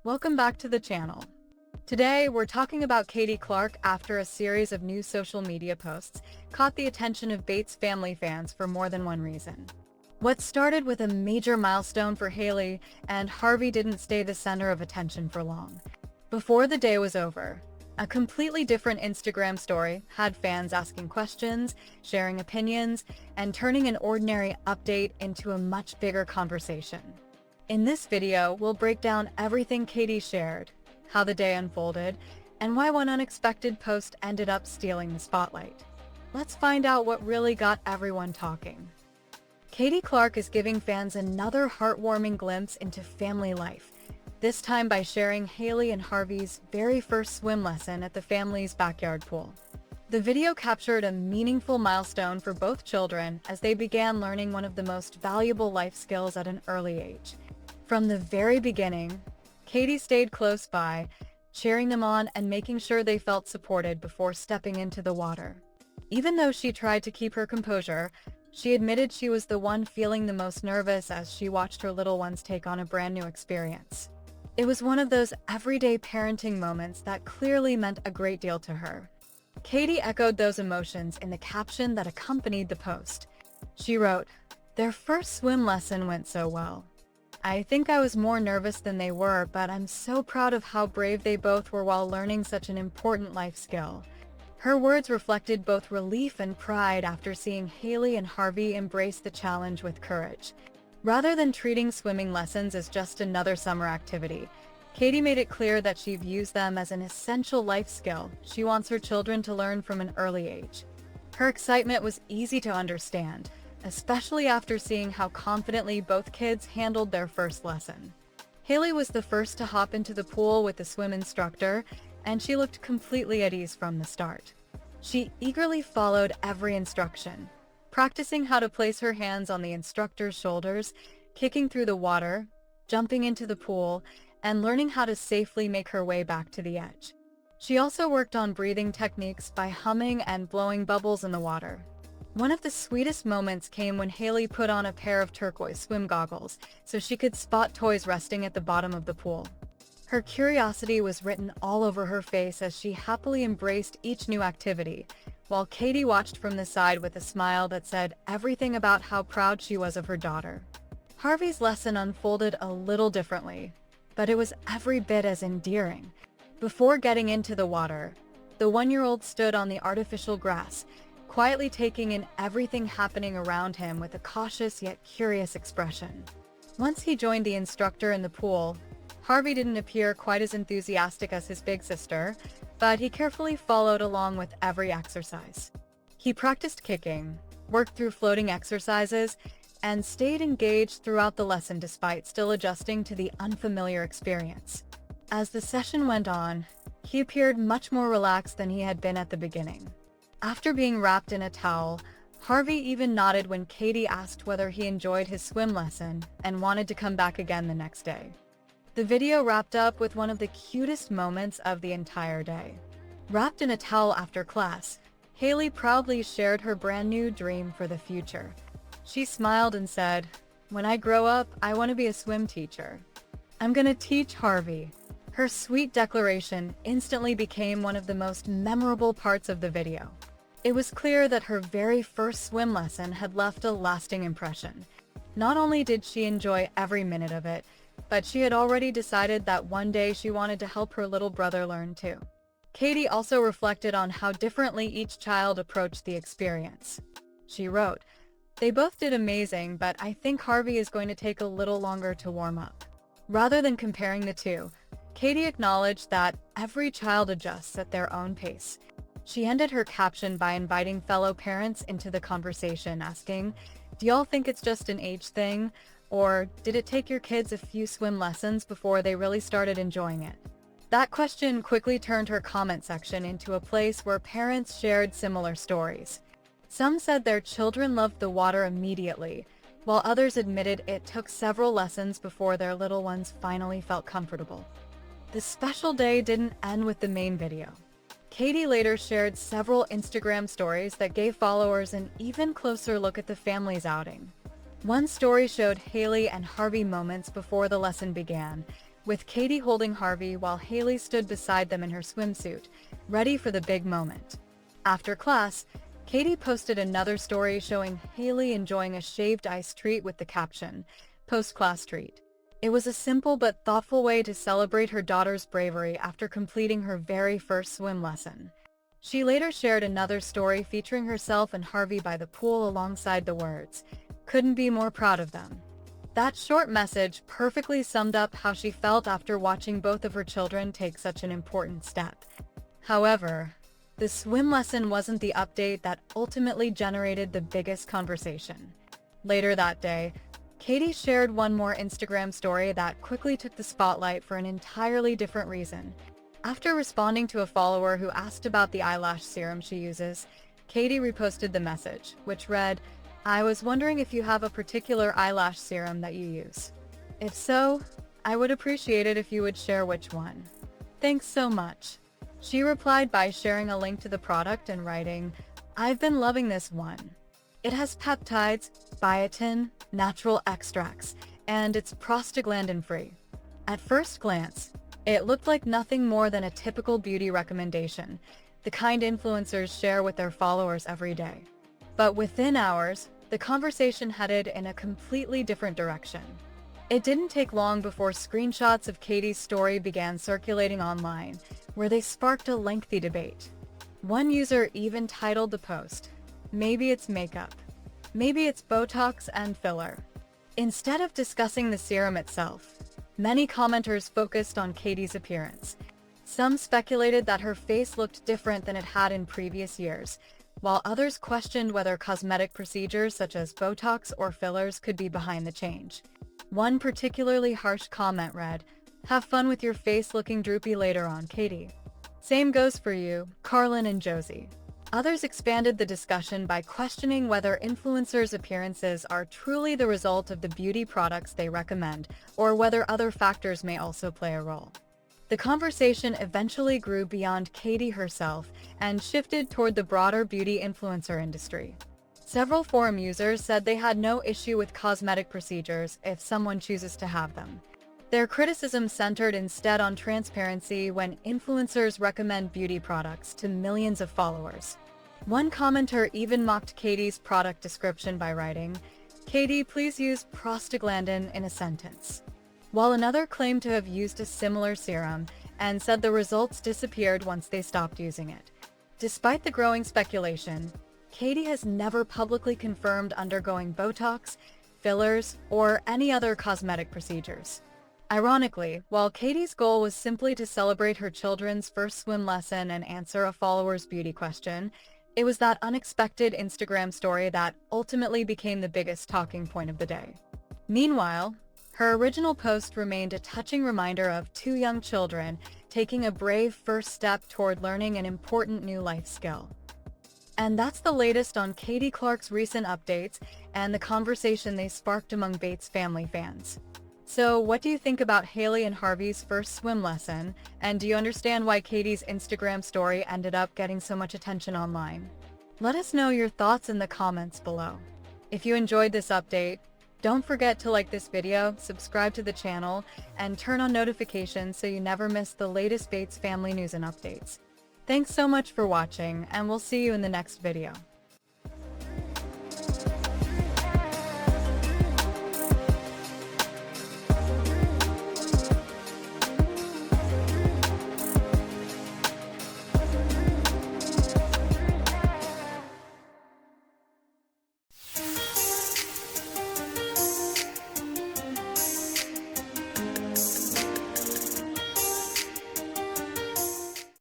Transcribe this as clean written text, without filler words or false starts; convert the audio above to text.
Welcome back to the channel. Today, we're talking about Katie Clark after a series of new social media posts caught the attention of Bates family fans for more than one reason. What started with a major milestone for Hailey and Harvey didn't stay the center of attention for long. Before the day was over, a completely different Instagram story had fans asking questions, sharing opinions, and turning an ordinary update into a much bigger conversation. In this video, we'll break down everything Katie shared, how the day unfolded, and why one unexpected post ended up stealing the spotlight. Let's find out what really got everyone talking. Katie Clark is giving fans another heartwarming glimpse into family life, this time by sharing Hailey and Harvey's very first swim lesson at the family's backyard pool. The video captured a meaningful milestone for both children as they began learning one of the most valuable life skills at an early age. From the very beginning, Katie stayed close by, cheering them on and making sure they felt supported before stepping into the water. Even though she tried to keep her composure, she admitted she was the one feeling the most nervous as she watched her little ones take on a brand new experience. It was one of those everyday parenting moments that clearly meant a great deal to her. Katie echoed those emotions in the caption that accompanied the post. She wrote, "Their first swim lesson went so well. I think I was more nervous than they were, but I'm so proud of how brave they both were while learning such an important life skill." Her words reflected both relief and pride after seeing Hailey and Harvey embrace the challenge with courage. Rather than treating swimming lessons as just another summer activity, Katie made it clear that she views them as an essential life skill she wants her children to learn from an early age. Her excitement was easy to understand, especially after seeing how confidently both kids handled their first lesson. Hailey was the first to hop into the pool with the swim instructor, and she looked completely at ease from the start. She eagerly followed every instruction, practicing how to place her hands on the instructor's shoulders, kicking through the water, jumping into the pool, and learning how to safely make her way back to the edge. She also worked on breathing techniques by humming and blowing bubbles in the water. One of the sweetest moments came when Hailey put on a pair of turquoise swim goggles so she could spot toys resting at the bottom of the pool. Her curiosity was written all over her face as she happily embraced each new activity, while Katie watched from the side with a smile that said everything about how proud she was of her daughter. Harvey's lesson unfolded a little differently, but it was every bit as endearing. Before getting into the water, the one-year-old stood on the artificial grass, quietly taking in everything happening around him with a cautious yet curious expression. Once he joined the instructor in the pool, Harvey didn't appear quite as enthusiastic as his big sister, but he carefully followed along with every exercise. He practiced kicking, worked through floating exercises, and stayed engaged throughout the lesson despite still adjusting to the unfamiliar experience. As the session went on, he appeared much more relaxed than he had been at the beginning. After being wrapped in a towel, Harvey even nodded when Katie asked whether he enjoyed his swim lesson and wanted to come back again the next day. The video wrapped up with one of the cutest moments of the entire day. Wrapped in a towel after class, Hailey proudly shared her brand new dream for the future. She smiled and said, "When I grow up, I want to be a swim teacher. I'm gonna teach Harvey." Her sweet declaration instantly became one of the most memorable parts of the video. It was clear that her very first swim lesson had left a lasting impression. Not only did she enjoy every minute of it, but she had already decided that one day she wanted to help her little brother learn too. Katie also reflected on how differently each child approached the experience. She wrote, "They both did amazing, but I think Harvey is going to take a little longer to warm up." Rather than comparing the two, Katie acknowledged that every child adjusts at their own pace. She ended her caption by inviting fellow parents into the conversation, asking, "Do y'all think it's just an age thing? Or did it take your kids a few swim lessons before they really started enjoying it?" That question quickly turned her comment section into a place where parents shared similar stories. Some said their children loved the water immediately, while others admitted it took several lessons before their little ones finally felt comfortable. The special day didn't end with the main video. Katie later shared several Instagram stories that gave followers an even closer look at the family's outing. One story showed Hailey and Harvey moments before the lesson began, with Katie holding Harvey while Haley stood beside them in her swimsuit, ready for the big moment. After class, Katie posted another story showing Haley enjoying a shaved ice treat with the caption, "Post-class treat." It was a simple but thoughtful way to celebrate her daughter's bravery after completing her very first swim lesson. She later shared another story featuring herself and Harvey by the pool alongside the words, "Couldn't be more proud of them." That short message perfectly summed up how she felt after watching both of her children take such an important step. However, the swim lesson wasn't the update that ultimately generated the biggest conversation. Later that day, Katie shared one more Instagram story that quickly took the spotlight for an entirely different reason. After responding to a follower who asked about the eyelash serum she uses, Katie reposted the message, which read, "I was wondering if you have a particular eyelash serum that you use. If so, I would appreciate it if you would share which one. Thanks so much." She replied by sharing a link to the product and writing, "I've been loving this one. It has peptides, biotin, natural extracts, and it's prostaglandin-free." At first glance, it looked like nothing more than a typical beauty recommendation, the kind influencers share with their followers every day. But within hours, the conversation headed in a completely different direction. It didn't take long before screenshots of Katie's story began circulating online, where they sparked a lengthy debate. One user even titled the post, "Maybe it's makeup. Maybe it's Botox and filler." Instead of discussing the serum itself, many commenters focused on Katie's appearance. Some speculated that her face looked different than it had in previous years, while others questioned whether cosmetic procedures such as Botox or fillers could be behind the change. One particularly harsh comment read, "Have fun with your face looking droopy later on, Katie. Same goes for you, Carlin and Josie." Others expanded the discussion by questioning whether influencers' appearances are truly the result of the beauty products they recommend, or whether other factors may also play a role. The conversation eventually grew beyond Katie herself and shifted toward the broader beauty influencer industry. Several forum users said they had no issue with cosmetic procedures if someone chooses to have them. Their criticism centered instead on transparency when influencers recommend beauty products to millions of followers. One commenter even mocked Katie's product description by writing, "Katie, please use prostaglandin in a sentence." While another claimed to have used a similar serum and said the results disappeared once they stopped using it. Despite the growing speculation, Katie has never publicly confirmed undergoing Botox, fillers, or any other cosmetic procedures. Ironically, while Katie's goal was simply to celebrate her children's first swim lesson and answer a follower's beauty question, it was that unexpected Instagram story that ultimately became the biggest talking point of the day. Meanwhile, her original post remained a touching reminder of two young children taking a brave first step toward learning an important new life skill. And that's the latest on Katie Clark's recent updates and the conversation they sparked among Bates family fans. So what do you think about Haley and Harvey's first swim lesson? And do you understand why Katie's Instagram story ended up getting so much attention online? Let us know your thoughts in the comments below. If you enjoyed this update, don't forget to like this video, subscribe to the channel, and turn on notifications so you never miss the latest Bates family news and updates. Thanks so much for watching, and we'll see you in the next video.